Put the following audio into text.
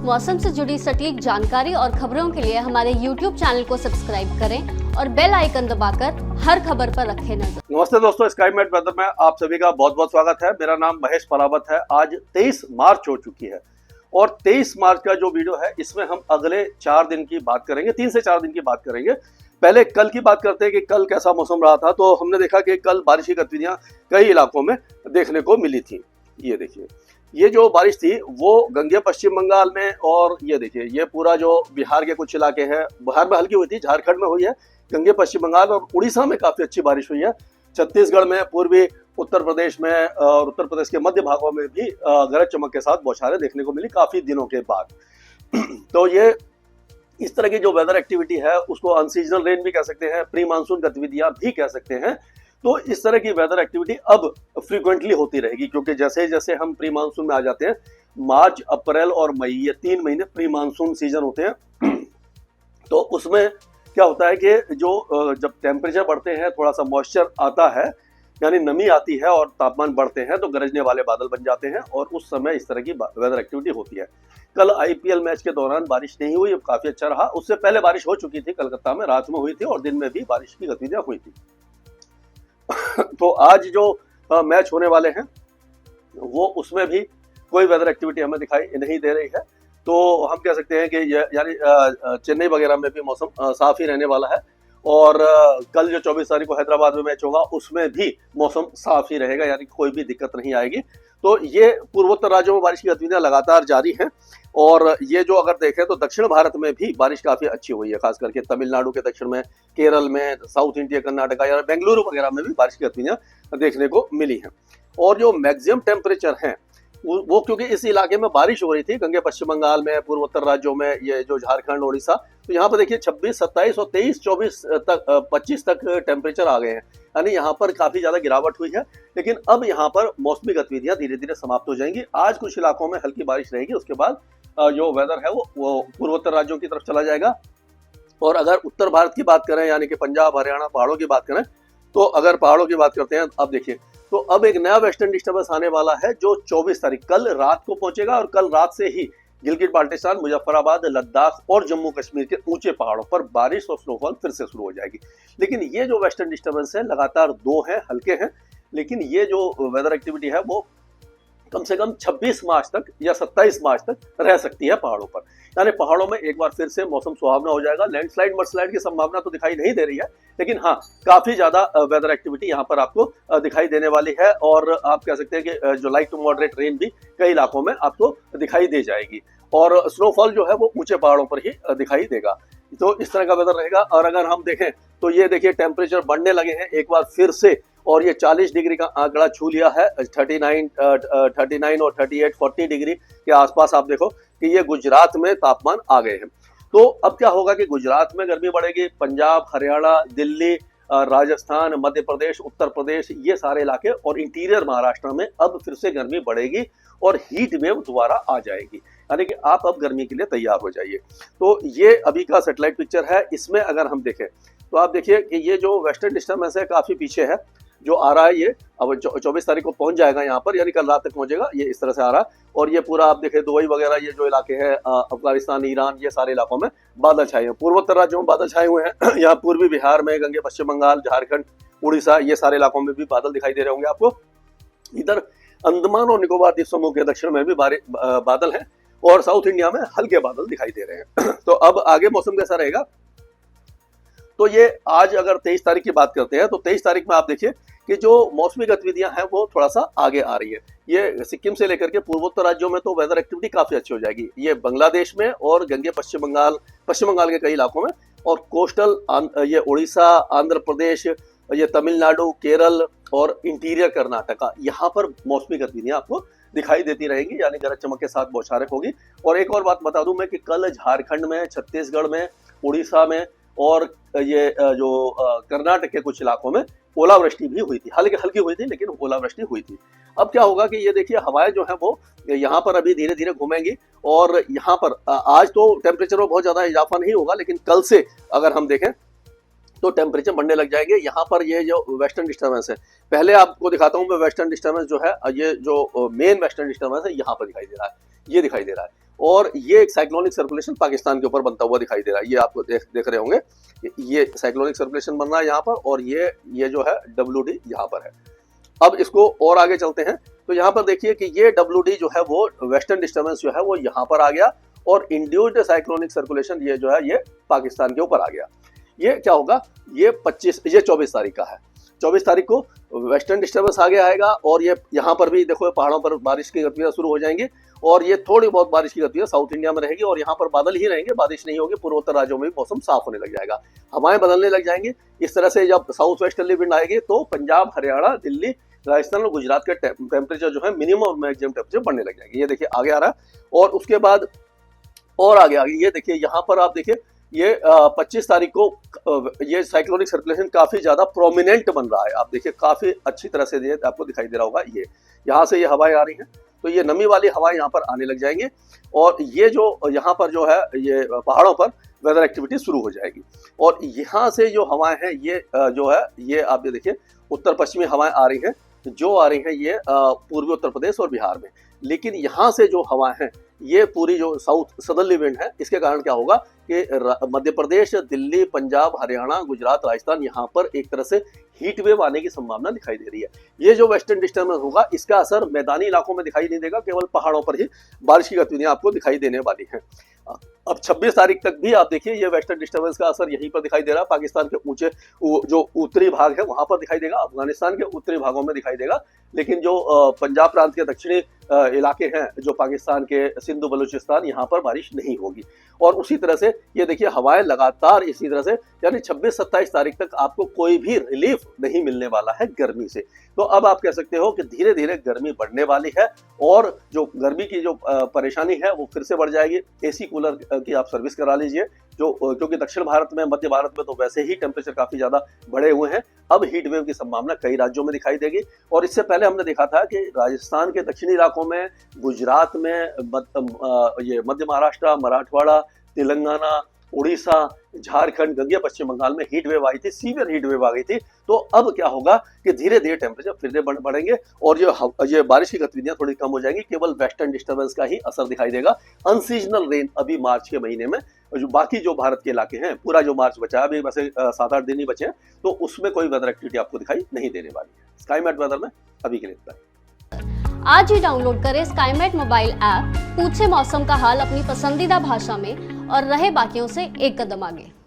मौसम से जुड़ी सटीक जानकारी और खबरों के लिए हमारे YouTube चैनल को सब्सक्राइब करें और बेल आइकन दबाकर हर खबर पर रखें नजर। नमस्ते दोस्तों, स्काई मेट वेदर में आप सभी का बहुत बहुत स्वागत है। मेरा नाम महेश परावत है। आज 23 मार्च हो चुकी है और 23 मार्च का जो वीडियो है इसमें हम अगले 4 दिन की बात करेंगे, 3 से 4 दिन की बात करेंगे। पहले कल की बात करते हैं कि कल कैसा मौसम रहा था। तो हमने देखा कि कल बारिश की गतिविधियां कई इलाकों में देखने को मिली थी। ये देखिए, ये जो बारिश थी वो गंगे पश्चिम बंगाल में, और ये देखिए ये पूरा जो बिहार के कुछ इलाके हैं, बिहार में हल्की हुई थी, झारखंड में हुई है, गंगे पश्चिम बंगाल और उड़ीसा में काफी अच्छी बारिश हुई है। छत्तीसगढ़ में, पूर्वी उत्तर प्रदेश में और उत्तर प्रदेश के मध्य भागों में भी गरज चमक के साथ बौछारें देखने को मिली काफी दिनों के बाद। तो ये इस तरह की जो वेदर एक्टिविटी है उसको अनसीजनल रेन भी कह सकते हैं, प्री मानसून गतिविधियां भी कह सकते हैं। तो इस तरह की वेदर एक्टिविटी अब फ्रीक्वेंटली होती रहेगी, क्योंकि जैसे जैसे हम प्री मानसून में आ जाते हैं, मार्च, अप्रैल और मई, ये 3 महीने प्री मानसून सीजन होते हैं। तो उसमें क्या होता है कि जो जब टेम्परेचर बढ़ते हैं, थोड़ा सा मॉइस्चर आता है, यानी नमी आती है और तापमान बढ़ते हैं, तो गरजने वाले बादल बन जाते हैं और उस समय इस तरह की वेदर एक्टिविटी होती है। कल आईपीएल मैच के दौरान बारिश नहीं हुई, काफी अच्छा रहा। उससे पहले बारिश हो चुकी थी, कलकत्ता में रात में हुई थी और दिन में भी बारिश की गतिविधियां हुई थी। तो आज जो मैच होने वाले हैं वो उसमें भी कोई वेदर एक्टिविटी हमें दिखाई नहीं दे रही है। तो हम कह सकते हैं कि यानी चेन्नई वगैरह में भी मौसम साफ ही रहने वाला है। और कल जो 24 तारीख को हैदराबाद में मैच होगा उसमें भी मौसम साफ ही रहेगा, यानी कोई भी दिक्कत नहीं आएगी। तो ये पूर्वोत्तर राज्यों में बारिश की गतिविधियां लगातार जारी हैं। और ये जो अगर देखें तो दक्षिण भारत में भी बारिश काफी अच्छी हुई है, खास करके तमिलनाडु के दक्षिण में, केरल में, साउथ इंडिया, कर्नाटका या बेंगलुरु वगैरह में भी बारिश की गतिविधियां देखने को मिली हैं। और जो मैक्सिमम टेम्परेचर है वो क्योंकि इस इलाके में बारिश हो रही थी, गंगे पश्चिम बंगाल में, पूर्वोत्तर राज्यों में, ये जो झारखंड, उड़ीसा, तो यहाँ पर देखिए 26, 27 और 23, 24 तक 25 तक टेम्परेचर आ गए हैं, यानी यहाँ पर काफी ज्यादा गिरावट हुई है। लेकिन अब यहाँ पर मौसमी गतिविधियां धीरे धीरे समाप्त हो जाएंगी। आज कुछ इलाकों में हल्की बारिश रहेगी, उसके बाद जो वेदर है वो पूर्वोत्तर राज्यों की तरफ चला जाएगा। और अगर उत्तर भारत की बात करें, यानी कि पंजाब, हरियाणा, पहाड़ों की बात करें, तो अगर पहाड़ों की बात करते हैं, अब देखिए, तो अब एक नया वेस्टर्न डिस्टर्बेंस आने वाला है जो 24 तारीख कल रात को पहुंचेगा। और कल रात से ही गिलगित बाल्टिस्तान, मुजफ्फराबाद, लद्दाख और जम्मू कश्मीर के ऊंचे पहाड़ों पर बारिश और स्नोफॉल फिर से शुरू हो जाएगी। लेकिन ये जो वेस्टर्न डिस्टर्बेंस है लगातार 2 हैं, हल्के हैं, लेकिन ये जो वेदर एक्टिविटी है वो कम से कम 26 मार्च तक या 27 मार्च तक रह सकती है पहाड़ों पर। यानी पहाड़ों में एक बार फिर से मौसम सुहावना हो जाएगा। लैंडस्लाइड, मडस्लाइड की संभावना तो दिखाई नहीं दे रही है, लेकिन हाँ, काफी ज्यादा वेदर एक्टिविटी यहाँ पर आपको दिखाई देने वाली है। और आप कह सकते हैं कि जो लाइट टू मॉडरेट रेन भी कई इलाकों में आपको दिखाई दे जाएगी। और स्नोफॉल जो है वो ऊंचे पहाड़ों पर ही दिखाई देगा। तो इस तरह का वेदर रहेगा। और अगर हम देखें तो ये देखिए टेम्परेचर बढ़ने लगे हैं एक बार फिर से, और ये 40 डिग्री का आंकड़ा छू लिया है। 39 और 38, 40 डिग्री के आसपास आप देखो कि ये गुजरात में तापमान आ गए हैं। तो अब क्या होगा कि गुजरात में गर्मी बढ़ेगी, पंजाब, हरियाणा, दिल्ली, राजस्थान, मध्य प्रदेश, उत्तर प्रदेश, ये सारे इलाके और इंटीरियर महाराष्ट्र में अब फिर से गर्मी बढ़ेगी और हीट वेव दोबारा आ जाएगी। यानी कि आप अब गर्मी के लिए तैयार हो जाइए। तो ये अभी का सैटेलाइट पिक्चर है। इसमें अगर हम देखें तो आप देखिए कि ये जो वेस्टर्न डिस्टर्बेंस है काफी पीछे है, जो आ रहा है ये अब 24 तारीख को पहुंच जाएगा यहाँ पर, यानी कल रात तक पहुंचेगा। ये इस तरह से आ रहा है और ये पूरा आप देखें दुबई वगैरह, ये जो इलाके हैं, अफगानिस्तान, ईरान, ये सारे इलाकों में बादल छाए हैं। पूर्वोत्तर राज्यों में बादल छाए हुए हैं। यहाँ पूर्वी बिहार में, गंगे पश्चिम बंगाल, झारखंड, उड़ीसा, ये सारे इलाकों में भी बादल दिखाई दे रहे होंगे आपको। इधर अंडमान और निकोबार द्वीप समूह के दक्षिण में भी बादल हैं और साउथ इंडिया में हल्के बादल दिखाई दे रहे हैं। तो अब आगे मौसम कैसा रहेगा, तो ये आज अगर 23 तारीख की बात करते हैं तो 23 तारीख में आप देखिए कि जो मौसमी गतिविधियां हैं वो थोड़ा सा आगे आ रही है। ये सिक्किम से लेकर के पूर्वोत्तर राज्यों में तो वेदर एक्टिविटी काफी अच्छी हो जाएगी। ये बांग्लादेश में और गंगे पश्चिम बंगाल के कई इलाकों में, और कोस्टल ये उड़ीसा, आंध्र प्रदेश, ये तमिलनाडु, केरल और इंटीरियर कर्नाटका, यहाँ पर मौसमी गतिविधियां आपको दिखाई देती रहेंगी, यानी गरज चमक के साथ बौछारें होगी। और एक और बात बता दूं मैं कि कल झारखंड में, छत्तीसगढ़ में, उड़ीसा में और ये जो कर्नाटक के कुछ इलाकों में ओलावृष्टि भी हुई थी। हल्की हुई थी, लेकिन ओलावृष्टि हुई थी। अब क्या होगा कि ये देखिए हवाएं जो है वो यहाँ पर अभी धीरे धीरे घूमेंगी और यहाँ पर आज तो टेम्परेचर में बहुत ज्यादा इजाफा नहीं होगा, लेकिन कल से अगर हम देखें तो टेम्परेचर बढ़ने लग जाएंगे। यहाँ पर ये जो वेस्टर्न डिस्टर्बेंस है, पहले आपको दिखाता हूँ मैं वेस्टर्न डिस्टर्बेंस जो है, ये जो मेन वेस्टर्न डिस्टर्बेंस है यहाँ पर दिखाई दे रहा है, ये दिखाई दे रहा है। और ये एक साइक्लोनिक सर्कुलेशन पाकिस्तान के ऊपर बनता हुआ दिखाई दे रहा है। ये आपको देख रहे होंगे, ये साइक्लोनिक सर्कुलेशन बन रहा है यहाँ पर, और ये जो है WD यहाँ पर है। अब इसको और आगे चलते हैं तो यहाँ पर देखिए कि ये WD जो है वो वेस्टर्न डिस्टर्बेंस जो है वो यहाँ पर आ गया, और इंड्यूस्ड साइक्लोनिक सर्कुलेशन ये जो है ये पाकिस्तान के ऊपर आ गया। ये क्या होगा, ये 24 तारीख का है। 24 तारीख को वेस्टर्न डिस्टर्बेंस आगे आएगा, और ये यहाँ पर भी देखो पहाड़ों पर बारिश की गतिविधियां शुरू हो जाएंगी, और ये थोड़ी बहुत बारिश की गतिविधियां साउथ इंडिया में रहेगी, और यहाँ पर बादल ही रहेंगे, बारिश नहीं होगी। पूर्वोत्तर राज्यों में भी मौसम साफ होने लग जाएगा, हवाएं बदलने लग जाएंगी। इस तरह से जब साउथ वेस्टर्ली विंड आएगी तो पंजाब, हरियाणा, दिल्ली, राजस्थान और गुजरात के टेम्परेचर जो है मिनिमम और मैक्सिमम टेम्परेचर बढ़ने लग जाएंगे। ये देखिए आगे आ रहा है, और उसके बाद और आगे ये देखिए यहाँ पर आप देखिए ये 25 तारीख को ये साइक्लोनिक सर्कुलेशन काफी ज्यादा प्रोमिनेंट बन रहा है। आप देखिए काफी अच्छी तरह से ये आपको दिखाई दे रहा होगा। ये यहाँ से ये हवाएं आ रही हैं, तो ये नमी वाली हवाएं यहाँ पर आने लग जाएंगे, और ये जो यहाँ पर जो है ये पहाड़ों पर वेदर एक्टिविटी शुरू हो जाएगी। और यहाँ से जो हवाएं हैं ये जो है ये आप ये देखिए उत्तर पश्चिमी हवाएं आ रही हैं, जो आ रही हैं ये पूर्वी उत्तर प्रदेश और बिहार में। लेकिन यहाँ से जो हवाएं हैं ये पूरी जो साउथ सदर्ली विंड है, इसके कारण क्या होगा कि मध्य प्रदेश, दिल्ली, पंजाब, हरियाणा, गुजरात, राजस्थान यहाँ पर एक तरह से हीट वेव आने की संभावना दिखाई दे रही है। ये जो वेस्टर्न डिस्टर्बेंस होगा इसका असर मैदानी इलाकों में दिखाई नहीं देगा, केवल पहाड़ों पर ही बारिश की गतिविधियां आपको दिखाई देने वाली हैं। अब 26 तारीख तक भी आप देखिए ये वेस्टर्न डिस्टर्बेंस का असर यहीं पर दिखाई दे रहा है। पाकिस्तान के ऊंचे जो उत्तरी भाग है वहां पर दिखाई देगा, अफगानिस्तान के उत्तरी भागों में दिखाई देगा, लेकिन जो पंजाब प्रांत के दक्षिणी इलाके हैं, जो पाकिस्तान के सिंधु बलूचिस्तान, यहाँ पर बारिश नहीं होगी। और उसी तरह से ये देखिए हवाएं लगातार इसी तरह से, यानी 26-27 तारीख तक आपको कोई भी रिलीफ नहीं मिलने वाला है गर्मी से। तो अब आप कह सकते हो कि धीरे धीरे गर्मी बढ़ने वाली है, और जो गर्मी की जो परेशानी है वो फिर से बढ़ जाएगी। एसी कूलर की आप सर्विस करा लीजिए, क्योंकि दक्षिण भारत में, मध्य भारत में तो वैसे ही टेम्परेचर काफी ज्यादा बढ़े हुए हैं। अब हीट वेव की संभावना कई राज्यों में दिखाई देगी, और इससे पहले हमने देखा था कि राजस्थान के दक्षिणी इलाकों में, गुजरात में, ये मध्य महाराष्ट्र, मराठवाड़ा, तेलंगाना, उड़ीसा, झारखंड, गंगे पश्चिम बंगाल में हीट वेव आई थी, सीवियर हीट वेव आ गई थी। तो अब क्या होगा कि धीरे धीरे टेम्परेचर फिर से बढ़ेंगे, और ये बारिश की गतिविधियां थोड़ी कम हो जाएंगी। केवल वेस्टर्न डिस्टर्बेंस का ही असर दिखाई देगा। अनसीजनल रेन अभी मार्च के महीने में, जो बाकी जो भारत के इलाके हैं, पूरा जो मार्च बचा है, अभी वैसे 7-8 दिन ही बचे हैं, तो उसमें कोई वेदर एक्टिविटी आपको दिखाई नहीं देने वाली है। स्काईमेट वेदर में अभी के लिए इतना ही। आज ही डाउनलोड करें स्काईमेट मोबाइल ऐप, पूछे मौसम का हाल अपनी पसंदीदा भाषा में और रहे बाकियों से एक कदम आगे।